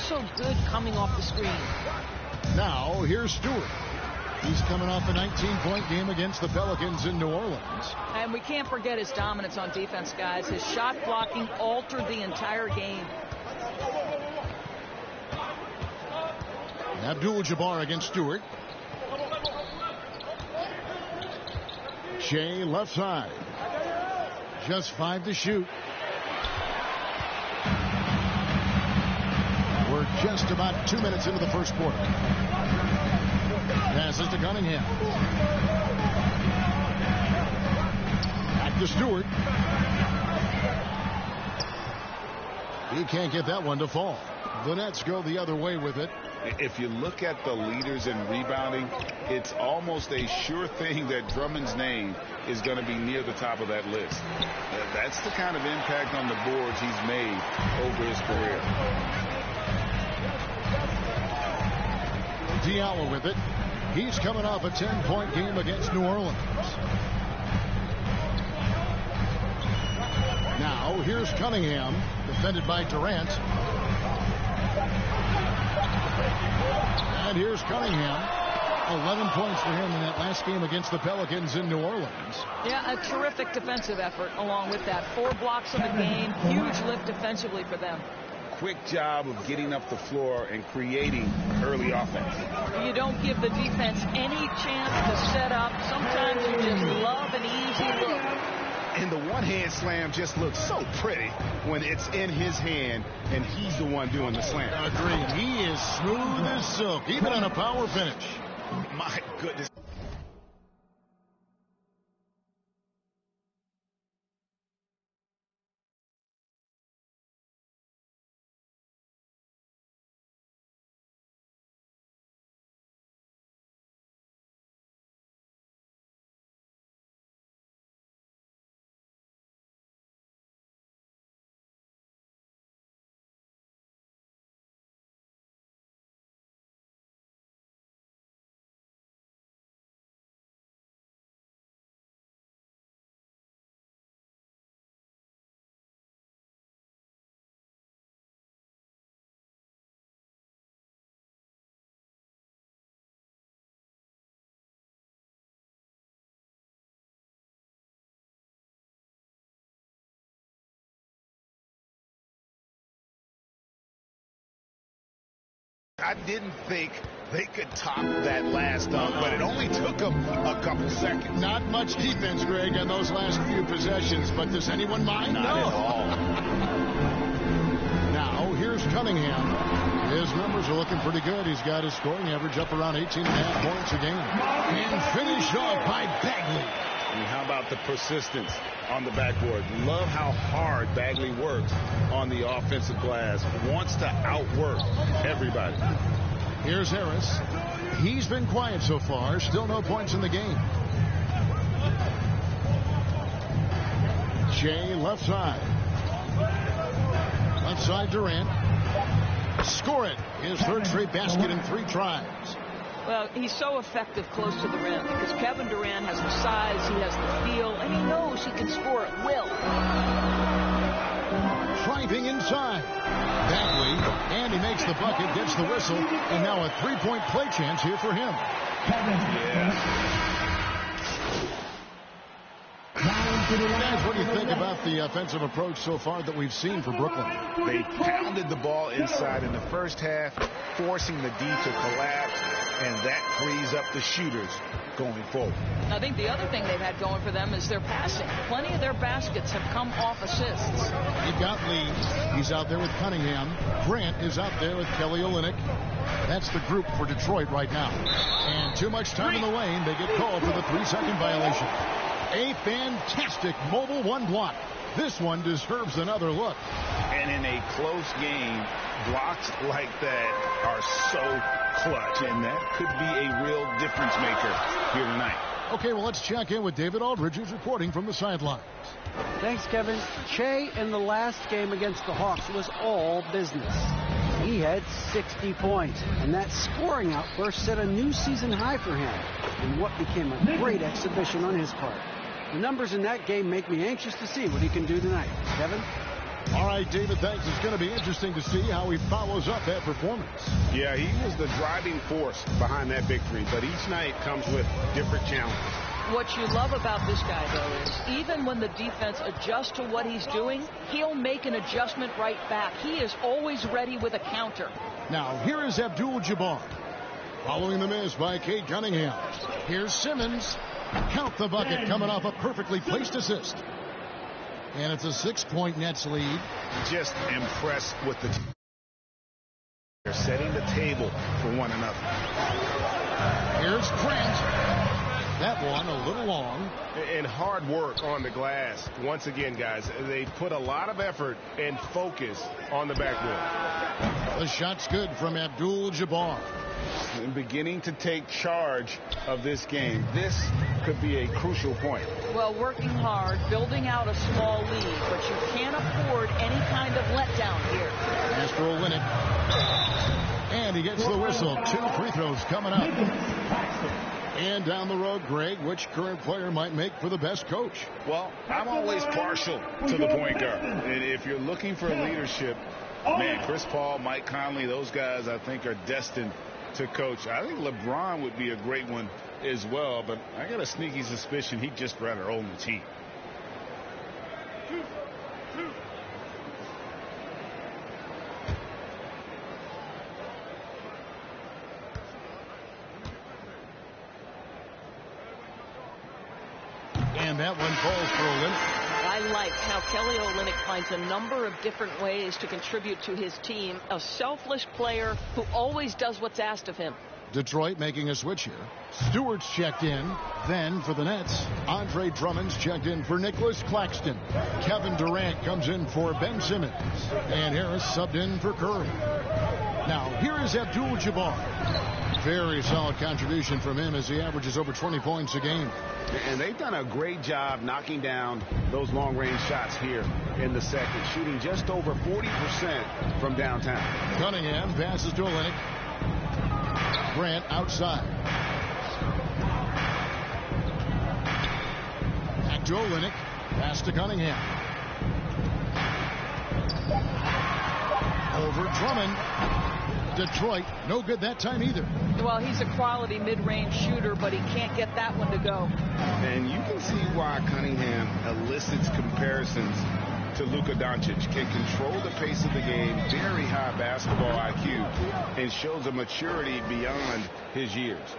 so good coming off the screen. Now, here's Stewart. He's coming off a 19-point game against the Pelicans in New Orleans. And we can't forget his dominance on defense, guys. His shot blocking altered the entire game. Abdul-Jabbar against Stewart. Shea left side. Just 5 to shoot. We're just about 2 minutes into the first quarter. Passes to Cunningham. Back to Stewart. He can't get that one to fall. The Nets go the other way with it. If you look at the leaders in rebounding, it's almost a sure thing that Drummond's name is going to be near the top of that list. That's the kind of impact on the boards he's made over his career. Diallo with it. He's coming off a 10-point game against New Orleans. Now, here's Cunningham, defended by Durant. And here's Cunningham. 11 points for him in that last game against the Pelicans in New Orleans. Yeah, a terrific defensive effort along with that. 4 blocks in the game. Huge lift defensively for them. Quick job of getting up the floor and creating early offense. You don't give the defense any chance to set up. Sometimes you just love an easy look. And the one-hand slam just looks so pretty when it's in his hand and he's the one doing the slam. Agreed. He is smooth as silk, even on a power finish. My goodness. I didn't think they could top that last dunk, but it only took them a couple seconds. Not much defense, Greg, on those last few possessions, but does anyone mind? Not at all. Now, here's Cunningham. His numbers are looking pretty good. He's got his scoring average up around 18.5 points a game. And finished off by Bagley. And how about the persistence on the backboard? Love how hard Bagley works on the offensive glass. Wants to outwork everybody. Here's Harris. He's been quiet so far. Still no points in the game. Shea left side. Left side Durant. Score it. His third straight basket in 3 tries. Well, he's so effective close to the rim because Kevin Durant has the size, he has the feel, and he knows he can score at will. Driving inside. Bagley, and he makes the bucket, gets the whistle, and now a 3-point play chance here for him. Guys, what do you think about the offensive approach so far that we've seen for Brooklyn? They pounded the ball inside in the first half, forcing the D to collapse, and that frees up the shooters going forward. I think the other thing they've had going for them is their passing. Plenty of their baskets have come off assists. They've got Lee. He's out there with Cunningham. Grant is out there with Kelly Olynyk. That's the group for Detroit right now. And too much time in the lane. They get called for the 3-second violation. A fantastic mobile 1 block. This one deserves another look. And in a close game, blocks like that are so clutch, and that could be a real difference maker here tonight. Okay, well, let's check in with David Aldridge, who's reporting from the sidelines. Thanks, Kevin. Shea in the last game against the Hawks was all business. He had 60 points, and that scoring outburst set a new season high for him in what became a great exhibition on his part. The numbers in that game make me anxious to see what he can do tonight. Kevin? All right, David, thanks. It's going to be interesting to see how he follows up that performance. Yeah, he was the driving force behind that victory, but each night comes with different challenges. What you love about this guy, though, is even when the defense adjusts to what he's doing, he'll make an adjustment right back. He is always ready with a counter. Now, here is Abdul-Jabbar. Following the miss by Cade Cunningham. Here's Simmons. Count the bucket, coming off a perfectly placed assist. And it's a 6-point Nets lead. Just impressed with the team. They're setting the table for one another. Here's Grant. That one a little long. And hard work on the glass. Once again, guys, they put a lot of effort and focus on the backboard. The shot's good from Abdul-Jabbar. And beginning to take charge of this game. This could be a crucial point. Well, working hard, building out a small lead, but you can't afford any kind of letdown here. As for Olynyk. And he gets the whistle. 2 free throws coming up. And down the road, Greg, which current player might make for the best coach? Well, I'm always partial to the point guard. And if you're looking for leadership, man, Chris Paul, Mike Conley, those guys I think are destined to coach. I think LeBron would be a great one as well, but I got a sneaky suspicion he'd just rather own the team. And that one falls for Olynyk. I like how Kelly Olynyk finds a number of different ways to contribute to his team. A selfless player who always does what's asked of him. Detroit making a switch here. Stewart's checked in. Then for the Nets, Andre Drummond's checked in for Nicholas Claxton. Kevin Durant comes in for Ben Simmons. And Harris subbed in for Curry. Now here is Abdul-Jabbar. Very solid contribution from him as he averages over 20 points a game. And they've done a great job knocking down those long-range shots here in the second, shooting just over 40% from downtown. Cunningham passes to Olynyk. Grant outside. Back to Olynyk. Pass to Cunningham. Over Drummond. Detroit, no good that time either. Well, he's a quality mid-range shooter, but he can't get that one to go. And you can see why Cunningham elicits comparisons to Luka Doncic. Can control the pace of the game, very high basketball IQ, and shows a maturity beyond his years.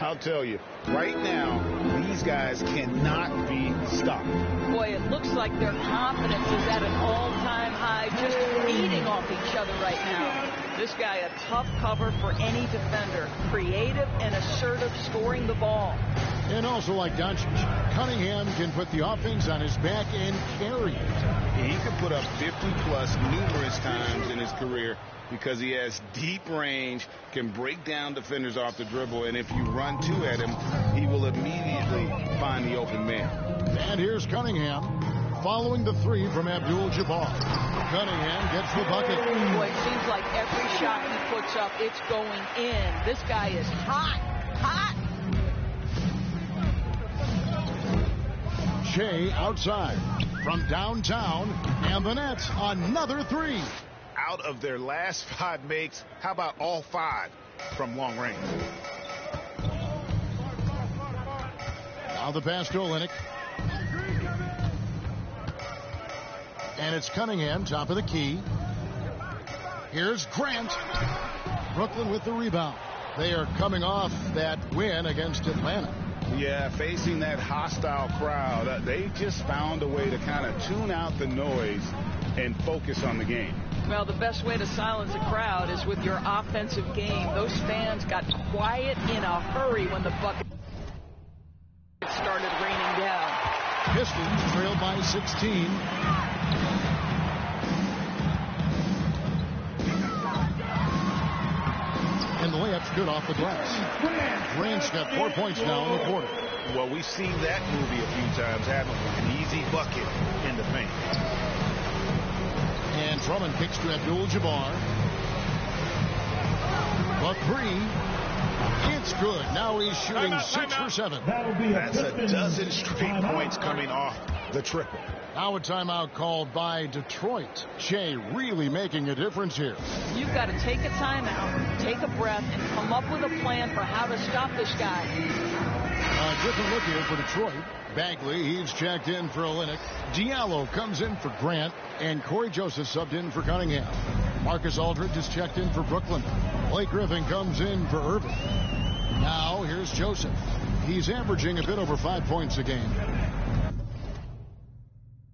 I'll tell you, right now, these guys cannot be stopped. Boy, it looks like their confidence is at an all-time high, just feeding off each other right now. This guy, a tough cover for any defender. Creative and assertive scoring the ball. And also like Doncic, Cunningham can put the offense on his back and carry it. He could put up 50-plus numerous times in his career because he has deep range, can break down defenders off the dribble, and if you run two at him, he will immediately find the open man. And here's Cunningham following the three from Abdul-Jabbar. Cunningham gets the bucket. Boy, it seems like every shot he puts up, it's going in. This guy is hot, hot. Shea outside from downtown, and the Nets another three. Out of their last 5 makes, how about all 5 from long range? Now the pass to Olynyk. And it's Cunningham, top of the key. Here's Grant. Brooklyn with the rebound. They are coming off that win against Atlanta. Yeah, facing that hostile crowd, they just found a way to kind of tune out the noise and focus on the game. Well, the best way to silence a crowd is with your offensive game. Those fans got quiet in a hurry when the bucket started raining down. Pistons trailed by 16. And the layup's good off the glass. Grant's got 4 points now in the quarter. Well, we've seen that movie a few times, haven't we? An easy bucket in the paint. And Drummond kicks to Abdul-Jabbar. But three, it's good. Now he's shooting 6 for 7. That's a dozen straight points coming off the triple. Now a timeout called by Detroit. Shea really making a difference here. You've got to take a timeout, take a breath, and come up with a plan for how to stop this guy. A different look here for Detroit. Bagley, he's checked in for Olynyk. Diallo comes in for Grant, and Corey Joseph subbed in for Cunningham. Marcus Aldridge is checked in for Brooklyn. Blake Griffin comes in for Irving. Now here's Joseph. He's averaging a bit over 5 points a game.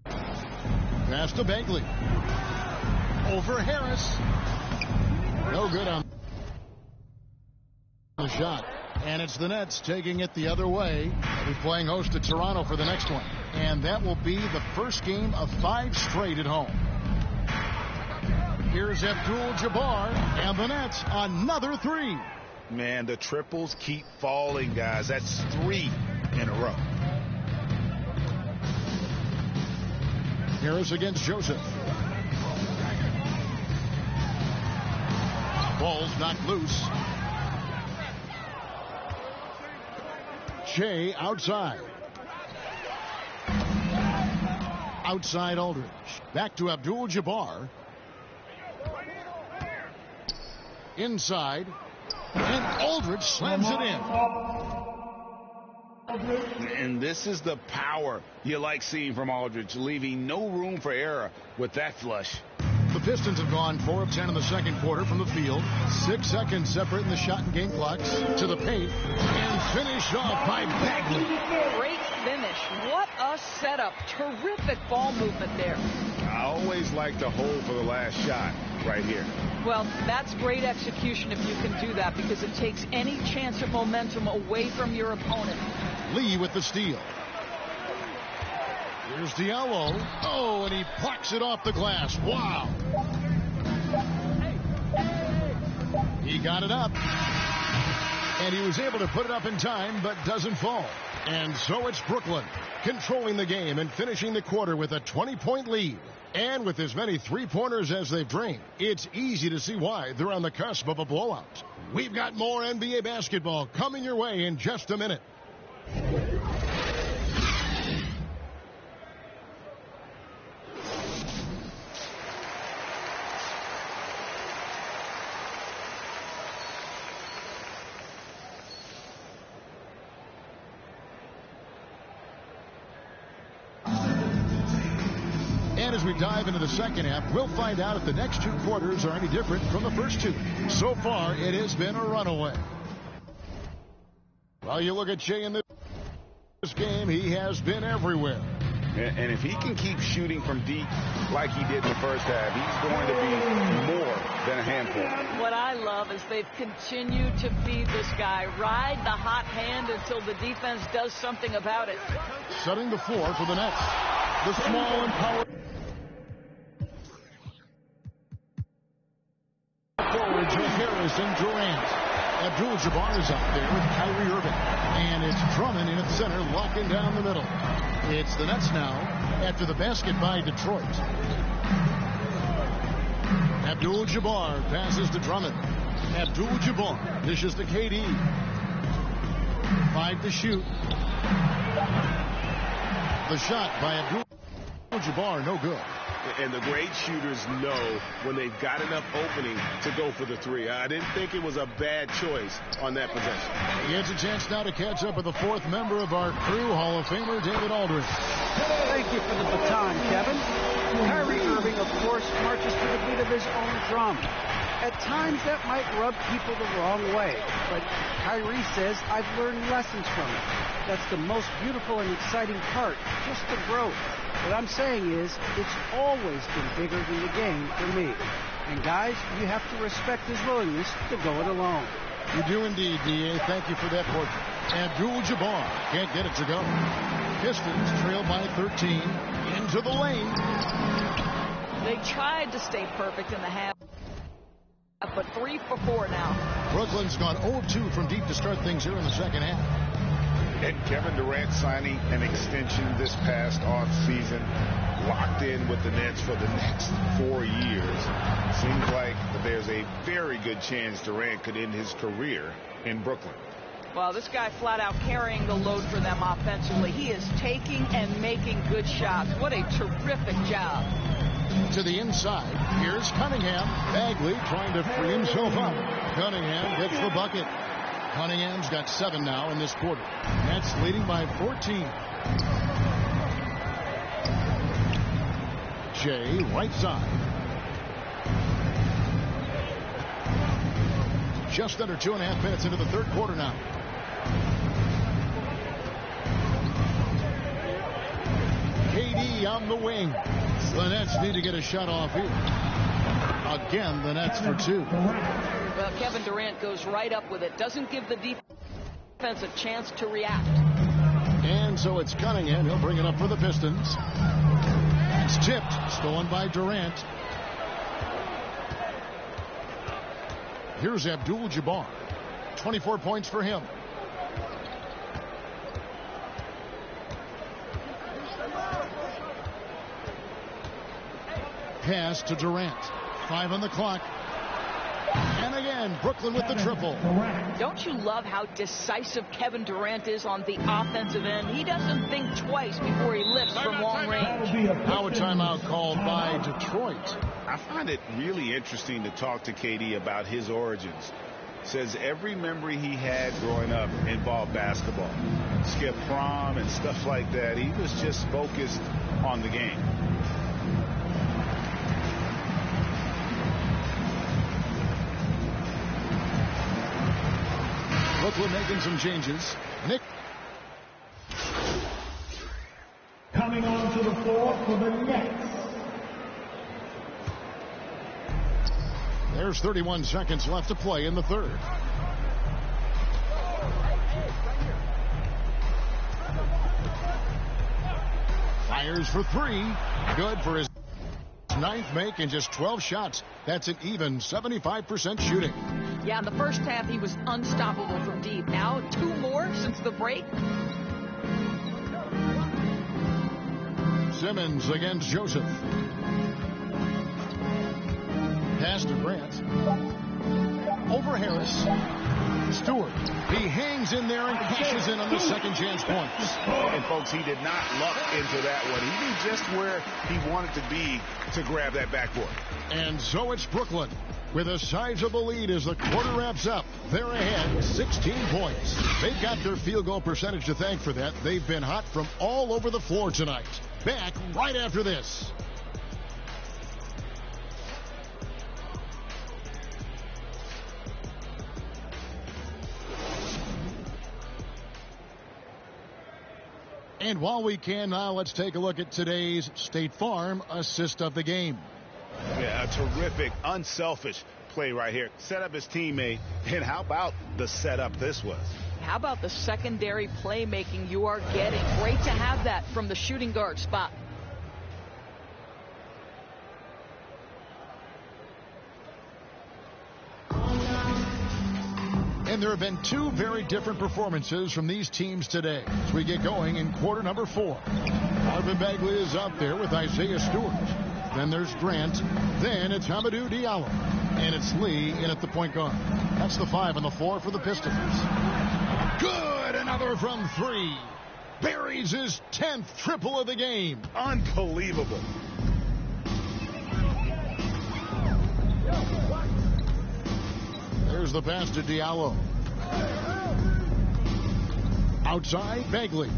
Pass to Bagley. Over Harris. No good on the shot. And it's the Nets taking it the other way. They're playing host to Toronto for the next one. And that will be the first game of 5 straight at home. Here's Abdul-Jabbar, and the Nets another 3. Man, the triples keep falling, guys. That's 3 in a row. Harris against Joseph. Ball's knocked loose. Shea outside. Outside Aldridge. Back to Abdul-Jabbar. Inside. And Aldridge slams it in. And this is the power you like seeing from Aldridge, leaving no room for error with that flush. The Pistons have gone 4 of 10 in the second quarter from the field. 6 seconds separating the shot and game clocks. To the paint. And finished off by Bagley. Great finish. What a setup. Terrific ball movement there. I always like to hold for the last shot right here. Well, that's great execution if you can do that, because it takes any chance of momentum away from your opponent. Lee with the steal. Here's Diallo. Oh, and he plucks it off the glass. Wow. He got it up. And he was able to put it up in time, but doesn't fall. And so it's Brooklyn controlling the game and finishing the quarter with a 20-point lead. And with as many three-pointers as they've drained, it's easy to see why they're on the cusp of a blowout. We've got more NBA basketball coming your way in just a minute. And as we dive into the second half, we'll find out if the next 2 quarters are any different from the first 2. So far, it has been a runaway. Well, you look at Shea in this game, he has been everywhere. And if he can keep shooting from deep like he did in the first half, he's going to be more than a handful. What I love is they've continued to feed this guy. Ride the hot hand until the defense does something about it. Setting the floor for the Nets. The small and power forwards with Harris and Durant. Abdul-Jabbar is up there with Kyrie Irving. And it's Drummond in at center, locking down the middle. It's the Nets now after the basket by Detroit. Abdul-Jabbar passes to Drummond. Abdul-Jabbar dishes to KD. 5 to shoot. The shot by Abdul-Jabbar, no good. And the great shooters know when they've got enough opening to go for the 3. I didn't think it was a bad choice on that possession. He has a chance now to catch up with the 4th member of our crew, Hall of Famer David Aldridge. Thank you for the baton, Kevin. Kyrie Irving, of course, marches to the beat of his own drum. At times, that might rub people the wrong way, but Kyrie says, I've learned lessons from it. That's the most beautiful and exciting part, just the growth. What I'm saying is, it's always been bigger than the game for me. And guys, you have to respect his willingness to go it alone. You do indeed, D.A. Thank you for that portrait. Abdul-Jabbar can't get it to go. Pistons trail by 13 into the lane. They tried to stay perfect in the half, but 3 for 4 now. Brooklyn's gone 0-2 from deep to start things here in the second half. And Kevin Durant signing an extension this past offseason, locked in with the Nets for the next 4 years. Seems like there's a very good chance Durant could end his career in Brooklyn. Well, this guy flat out carrying the load for them offensively. He is taking and making good shots. What a terrific job. To the inside. Here's Cunningham. Bagley trying to free himself up. Cunningham gets the bucket. Cunningham's got 7 now in this quarter. Nets leading by 14. Jay, right side. Just under 2.5 minutes into the third quarter now. KD on the wing. The Nets need to get a shot off here. Again, the Nets for 2. Well, Kevin Durant goes right up with it. Doesn't give the defense a chance to react. And so it's Cunningham. He'll bring it up for the Pistons. It's tipped. Stolen by Durant. Here's Abdul-Jabbar. 24 points for him. Pass to Durant. 5 on the clock. And again, Brooklyn with the triple. Don't you love how decisive Kevin Durant is on the offensive end? He doesn't think twice before he lifts from long range. Now a timeout called by Detroit. I find it really interesting to talk to KD about his origins. Says every memory he had growing up involved basketball. Skip prom and stuff like that. He was just focused on the game. Brooklyn making some changes. Nick. Coming onto the floor for the Nets. There's 31 seconds left to play in the third. Fires for 3. Good for his 9th make and just 12 shots. That's an even 75% shooting. Yeah, in the first half, he was unstoppable from deep. Now, 2 more since the break. Simmons against Joseph. Pass to Grant. Over Harris. Stewart. He hangs in there and cashes in on the second chance points. And, folks, he did not luck into that one. He knew just where he wanted to be to grab that backboard. And so it's Brooklyn with a sizable lead as the quarter wraps up. They're ahead 16 points. They've got their field goal percentage to thank for that. They've been hot from all over the floor tonight. Back right after this. And while we can now, let's take a look at today's State Farm assist of the game. Yeah, a terrific, unselfish play right here. Set up his teammate. And how about the setup this was? How about the secondary playmaking you are getting? Great to have that from the shooting guard spot. And there have been 2 very different performances from these teams today as we get going in quarter number 4. Marvin Bagley is out there with Isaiah Stewart. Then there's Grant. Then it's Hamidou Diallo. And it's Lee in at the point guard. That's the 5 on the floor for the Pistons. Good! Another from 3. Buries his 10th triple of the game. Unbelievable. There's the pass to Diallo. Outside, Bagley.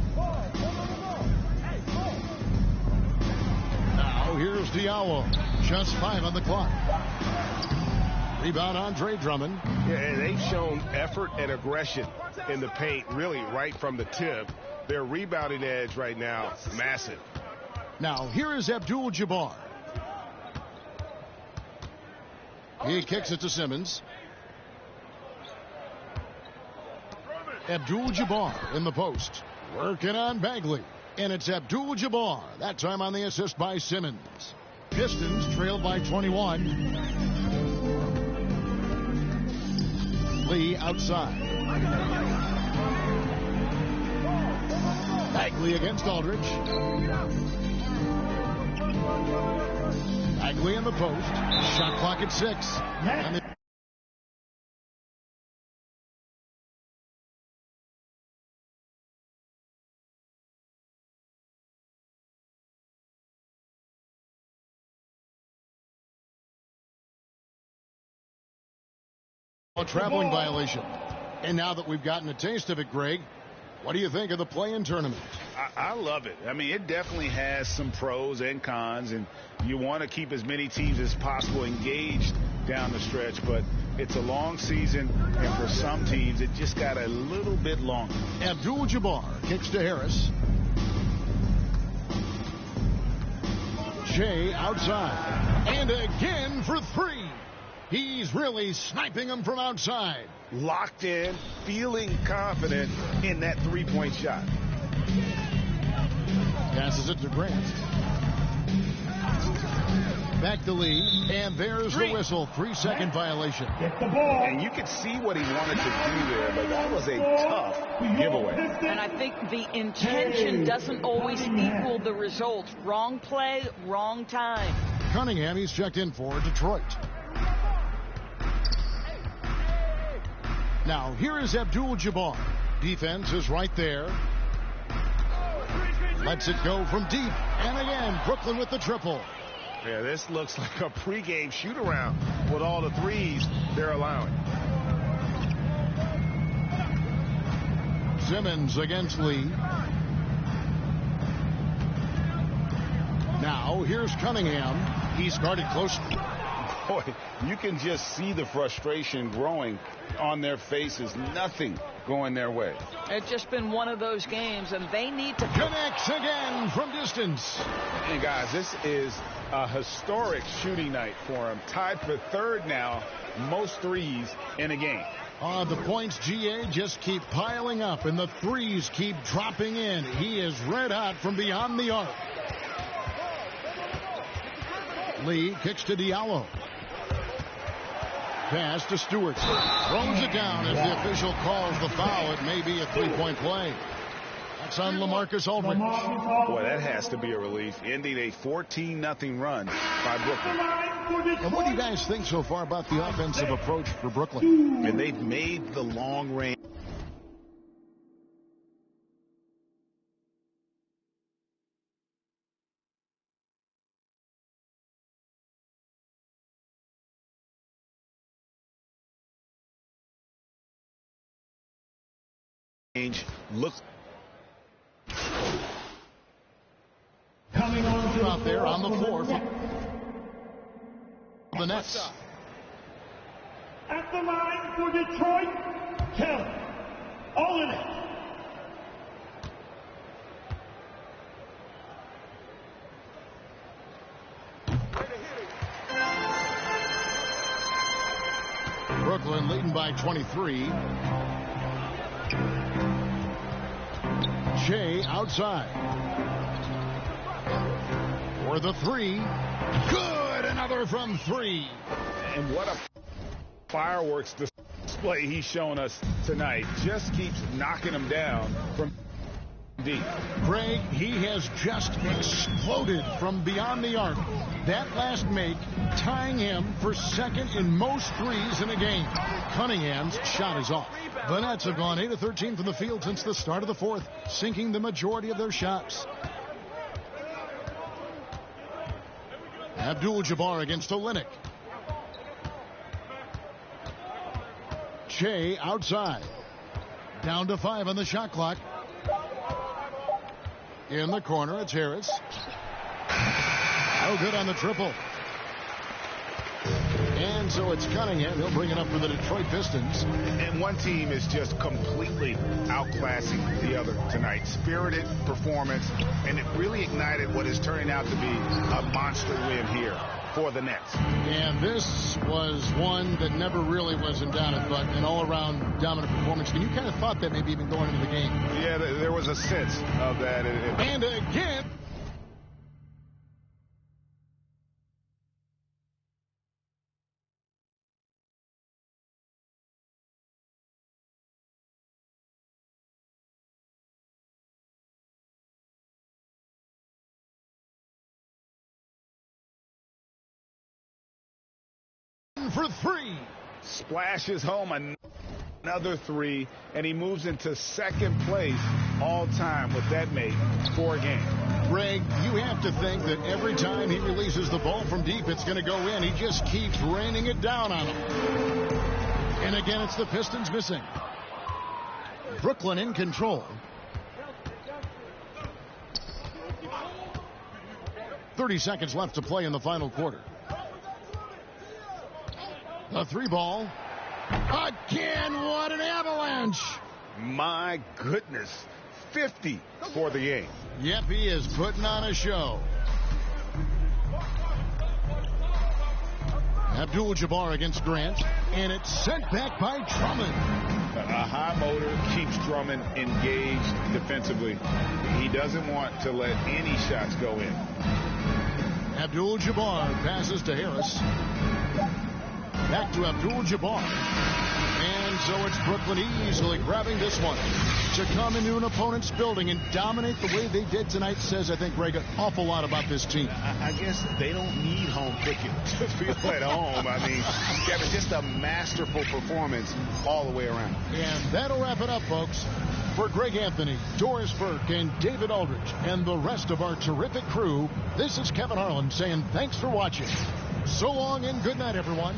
Now here's Diallo. Just 5 on the clock. Rebound, Andre Drummond. Yeah, they've shown effort and aggression in the paint, really right from the tip. Their rebounding edge right now, massive. Now here is Abdul-Jabbar. He kicks it to Simmons. Abdul-Jabbar in the post. Working on Bagley. And it's Abdul-Jabbar. That time on the assist by Simmons. Pistons trailed by 21. Lee outside. Bagley against Aldridge. Bagley in the post. Shot clock at 6. And A traveling violation. And now that we've gotten a taste of it, Greg, what do you think of the play-in tournament? I love it. I mean, it definitely has some pros and cons, and you want to keep as many teams as possible engaged down the stretch, but it's a long season, and for some teams, it just got a little bit longer. Abdul-Jabbar kicks to Harris. Shea outside. And again for three. He's really sniping them from outside. Locked in, feeling confident in that three-point shot. Passes it to Grant. Back to Lee, and there's the whistle. 3-second violation. Get the ball. And you could see what he wanted to do there, but that was a tough giveaway. And I think the intention doesn't always equal the results. Wrong play, wrong time. Cunningham, he's checked in for Detroit. Now, here is Abdul-Jabbar. Defense is right there. Lets it go from deep. And again, Brooklyn with the triple. Yeah, this looks like a pregame shoot-around with all the threes they're allowing. Simmons against Lee. Now, here's Cunningham. He's guarded closely. Boy, you can just see the frustration growing on their faces. Nothing going their way. It's just been one of those games, and they need to... Connects again from distance. And guys, this is a historic shooting night for him. Tied for third now, most threes in a game. The points, GA, just keep piling up, and the threes keep dropping in. He is red hot from beyond the arc. Lee kicks to Diallo. Pass to Stewart. Throws it down as the official calls the foul. It may be a three-point play. That's on LaMarcus Aldridge. Boy, that has to be a relief. Ending a 14-0 run by Brooklyn. And what do you guys think so far about the offensive approach for Brooklyn? And they've made the long range. Look Coming on to out there on the floor for the Nets. At the line for Detroit, Kelly Olynyk. Brooklyn leading by 23. Shea outside. For the three. Good. Another from three. And what a fireworks display he's shown us tonight. Just keeps knocking them down from deep. Greg, he has just exploded from beyond the arc. That last make tying him for second in most threes in a game. Cunningham's shot is off. The Nets have gone 8 of 13 from the field since the start of the fourth, sinking the majority of their shots. Abdul-Jabbar against Olynyk. Shea outside. Down to 5 on the shot clock. In the corner, it's Harris. No good on the triple. And so it's Cunningham. He'll bring it up for the Detroit Pistons. And one team is just completely outclassing the other tonight. Spirited performance, and it really ignited what is turning out to be a monster win here for the Nets. And this was one that never really was in doubt, but an all-around dominant performance. And you kind of thought that maybe even going into the game. Yeah, there was a sense of that. And again. For three. Splashes home another three, and he moves into second place all time with that make for a game. Greg, you have to think that every time he releases the ball from deep, it's going to go in. He just keeps raining it down on him. And again, it's the Pistons missing. Brooklyn in control. 30 seconds left to play in the final quarter. The 3-ball. Again, what an avalanche. My goodness. 50 for the game. Yep, he is putting on a show. Abdul-Jabbar against Grant, and it's sent back by Drummond. A high motor keeps Drummond engaged defensively. He doesn't want to let any shots go in. Abdul-Jabbar passes to Harris. Back to Abdul-Jabbar. And so it's Brooklyn easily grabbing this one. To come into an opponent's building and dominate the way they did tonight says, I think, Greg, an awful lot about this team. I guess they don't need home cooking to feel at home. I mean, Kevin, just a masterful performance all the way around. And that'll wrap it up, folks. For Greg Anthony, Doris Burke, and David Aldridge, and the rest of our terrific crew, this is Kevin Harlan saying thanks for watching. So long and good night, everyone.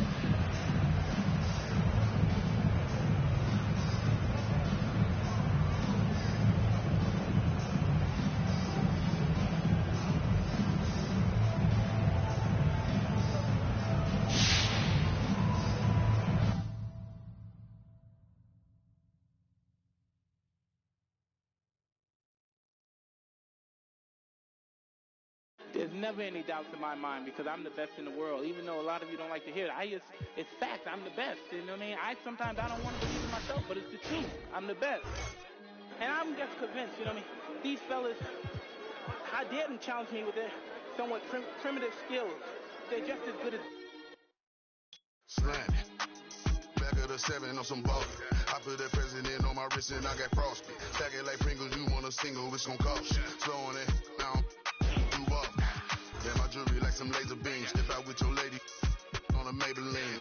There's never any doubts in my mind because I'm the best in the world. Even though a lot of you don't like to hear it, it's fact. I'm the best. You know what I mean? Sometimes I don't want to believe in myself, but it's the truth. I'm the best. And I'm just convinced, you know what I mean? These fellas, I dare them challenge me with their somewhat primitive skills. They're just as good as... Slam. Back of the 7 on some ball. I put that president on my wrist and I got frosty. Stack it like Pringles, you want a single, it's gon' cost you. Slowing it down. Yeah, my jewelry like some laser beams. Step out with your lady on a Maybelline.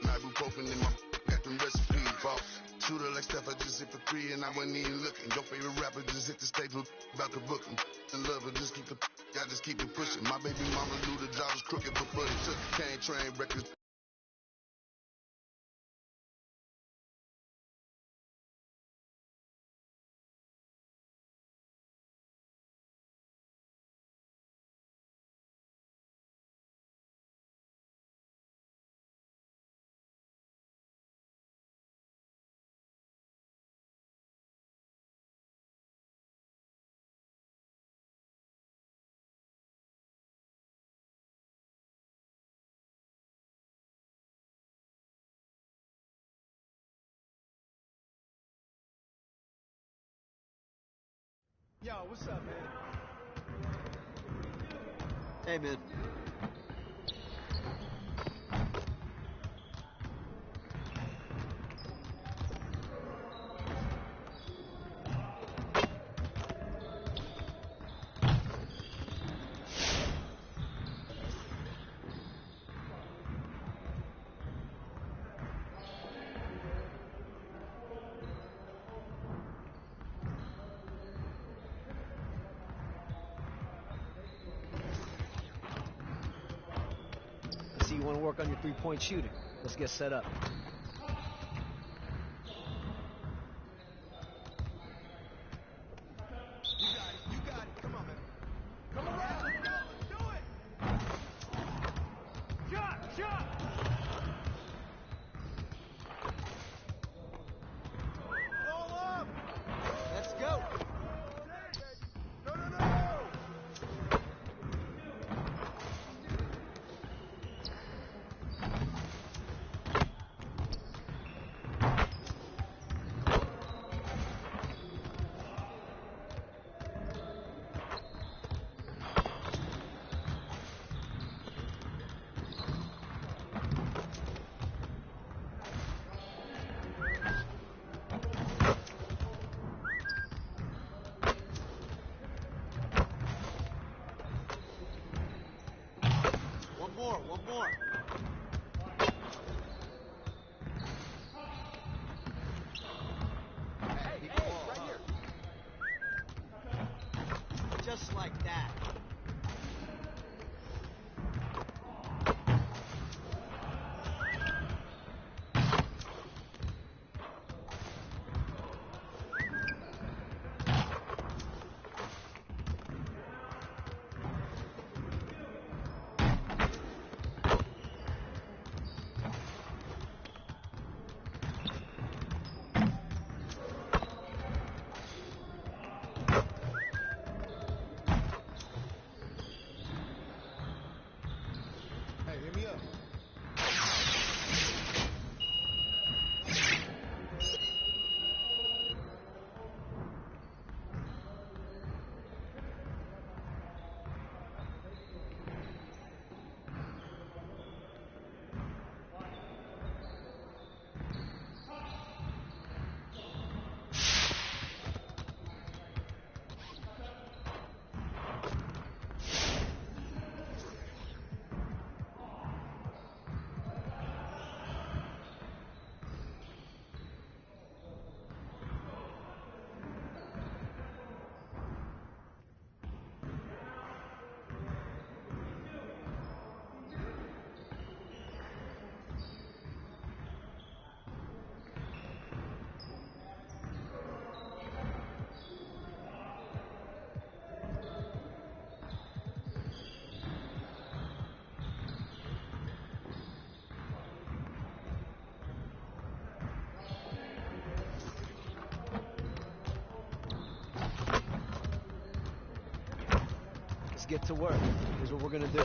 Ibuprofen in my got them recipes. Boss. Shooter like Steph, I just hit for 3 and I wasn't even looking. Your favorite rapper just hit the stage about to book him. And love her, just keep the I just keep it pushing. My baby mama knew the job was crooked, but it took. Can't train records. Yo, what's up, man? Hey, man. You want to work on your three-point shooting. Let's get set up. You got it. Come on, man. Come around. Let's do it. Shot. Roll up. Let's go. No. Let's get to work. Here's what we're going to do.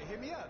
Hit me up.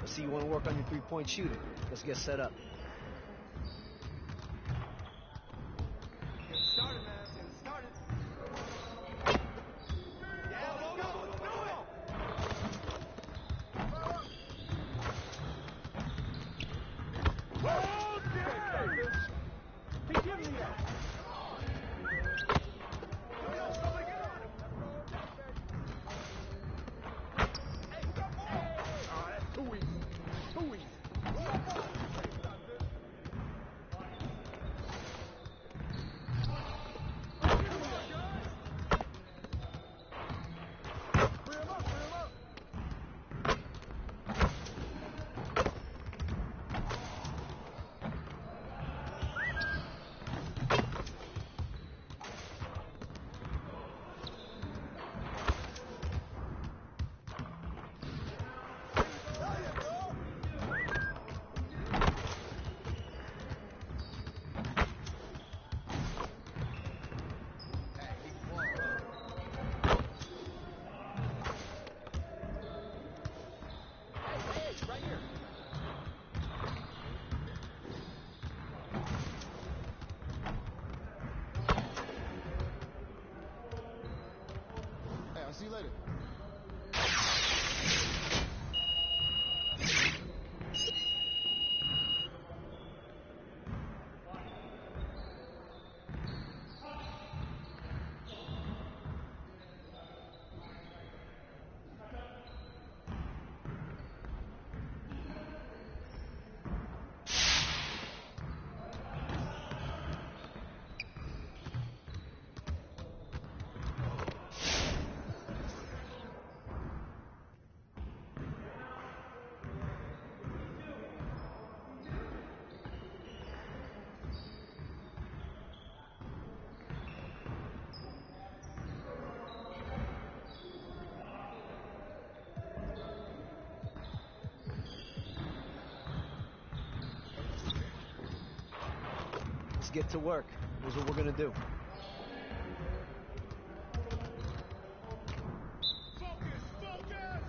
See, you want to work on your three-point shooting. Let's get set up. Get started, man. Get started. Yeah, let's go. Let's do it. He give me that. Somebody get on him. Hey, you got more. Oh, that's too easy. Too easy. I'll see you later. Let's get to work. Here's what we're going to do. Focus! Focus!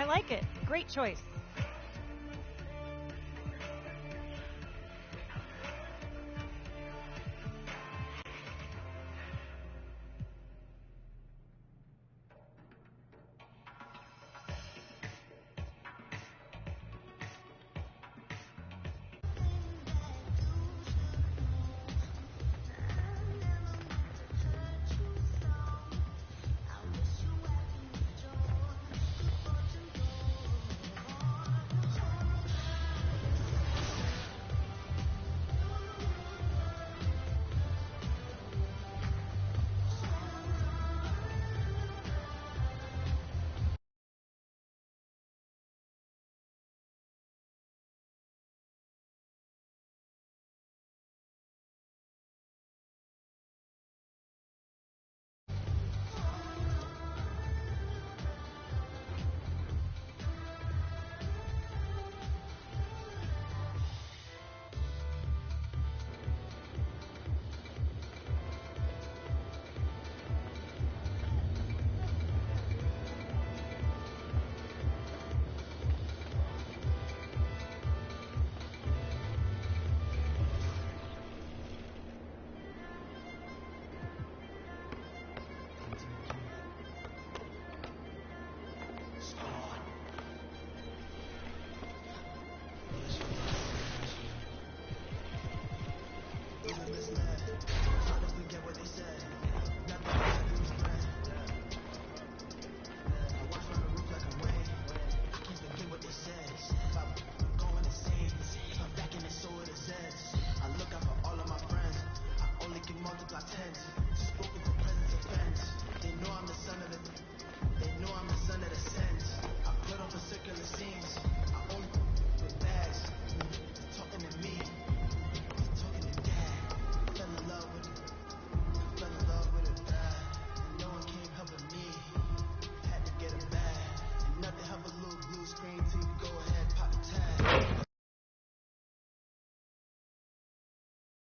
I like it. Great choice.